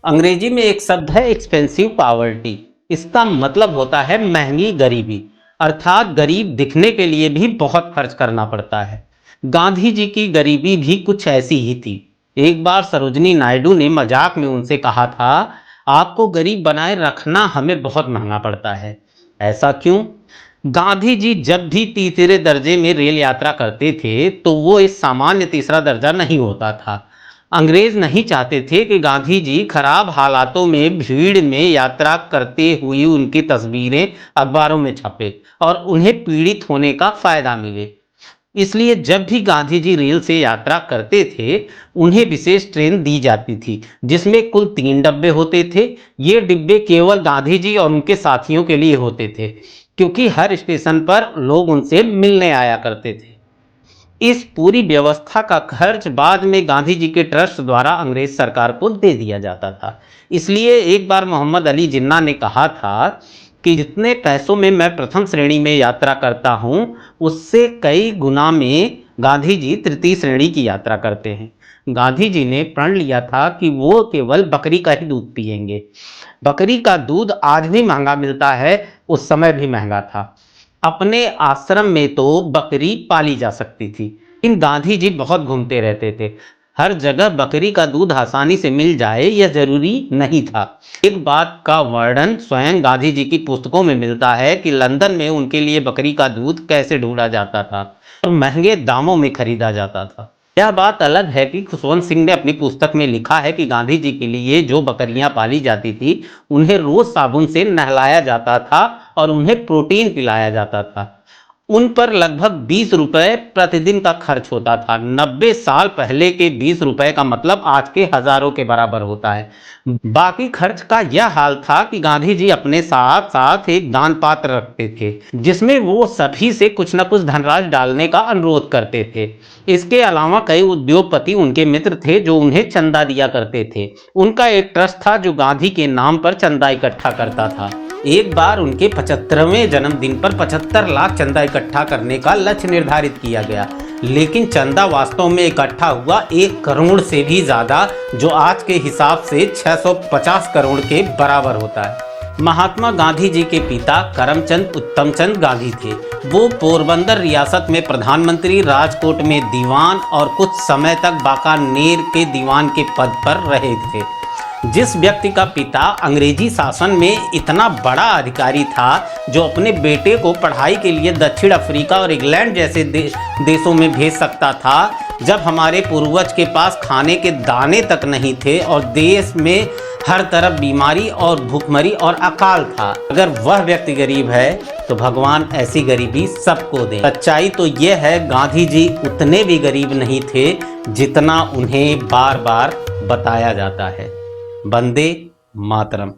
अंग्रेजी में एक शब्द है एक्सपेंसिव पॉवर्टी। इसका मतलब होता है महंगी गरीबी, अर्थात गरीब दिखने के लिए भी बहुत खर्च करना पड़ता है। गांधी जी की गरीबी भी कुछ ऐसी ही थी। एक बार सरोजनी नायडू ने मजाक में उनसे कहा था, आपको गरीब बनाए रखना हमें बहुत महंगा पड़ता है। ऐसा क्यों? गांधी जी जब भी तीसरे दर्जे में रेल यात्रा करते थे तो वो इस सामान्य तीसरा दर्जा नहीं होता था। अंग्रेज नहीं चाहते थे कि गांधी जी खराब हालातों में भीड़ में यात्रा करते हुए उनकी तस्वीरें अखबारों में छपे और उन्हें पीड़ित होने का फायदा मिले। इसलिए जब भी गांधी जी रेल से यात्रा करते थे उन्हें विशेष ट्रेन दी जाती थी जिसमें कुल 3 डब्बे होते थे। ये डिब्बे केवल गांधी जी और उनके साथियों के लिए होते थे, क्योंकि हर स्टेशन पर लोग उनसे मिलने आया करते थे। इस पूरी व्यवस्था का खर्च बाद में गांधी जी के ट्रस्ट द्वारा अंग्रेज सरकार को दे दिया जाता था। इसलिए एक बार मोहम्मद अली जिन्ना ने कहा था कि जितने पैसों में मैं प्रथम श्रेणी में यात्रा करता हूं, उससे कई गुना में गांधी जी तृतीय श्रेणी की यात्रा करते हैं। गांधी जी ने प्रण लिया था कि वो केवल बकरी का ही दूध पिएंगे। बकरी का दूध आज भी महंगा मिलता है, उस समय भी महंगा था। अपने आश्रम में तो बकरी पाली जा सकती थी, इन गांधी जी बहुत घूमते रहते थे। हर जगह बकरी का दूध आसानी से मिल जाए यह जरूरी नहीं था। एक बात का वर्णन स्वयं गांधी जी की पुस्तकों में मिलता है कि लंदन में उनके लिए बकरी का दूध कैसे ढूंढा जाता था और महंगे दामों में खरीदा जाता था। यह बात अलग है कि खुशवंत सिंह ने अपनी पुस्तक में लिखा है कि गांधी जी के लिए जो बकरियां पाली जाती थी उन्हें रोज साबुन से नहलाया जाता था और उन्हें प्रोटीन पिलाया जाता था। उन पर लगभग 20 रुपए प्रतिदिन का खर्च होता था। 90 साल पहले के 20 रुपए का मतलब आज के हजारों के बराबर होता है। बाकी खर्च का यह हाल था कि गांधी जी अपने साथ साथ एक दान पात्र रखते थे जिसमें वो सभी से कुछ न कुछ धनराशि डालने का अनुरोध करते थे। इसके अलावा कई उद्योगपति उनके मित्र थे जो उन्हें चंदा दिया करते थे। उनका एक ट्रस्ट था जो गांधी के नाम पर चंदा इकट्ठा करता था। एक बार उनके 75वें जन्मदिन पर 75 लाख चंदा इकट्ठा करने का लक्ष्य निर्धारित किया गया, लेकिन चंदा वास्तव में इकट्ठा हुआ 1 करोड़ से भी ज्यादा, जो आज के हिसाब से 650 करोड़ के बराबर होता है। महात्मा गांधी जी के पिता करमचंद उत्तमचंद गांधी थे। वो पोरबंदर रियासत में प्रधानमंत्री, राजकोट में दीवान और कुछ समय तक बाकानेर के दीवान के पद पर रहे थे। जिस व्यक्ति का पिता अंग्रेजी शासन में इतना बड़ा अधिकारी था जो अपने बेटे को पढ़ाई के लिए दक्षिण अफ्रीका और इंग्लैंड जैसे देशों में भेज सकता था, जब हमारे पूर्वज के पास खाने के दाने तक नहीं थे और देश में हर तरफ बीमारी और भूखमरी और अकाल था। अगर वह व्यक्ति गरीब है तो भगवान ऐसी गरीबी सबको दे। सच्चाई तो यह है, गांधी जी उतने भी गरीब नहीं थे जितना उन्हें बार बार बताया जाता है। वंदे मातरम।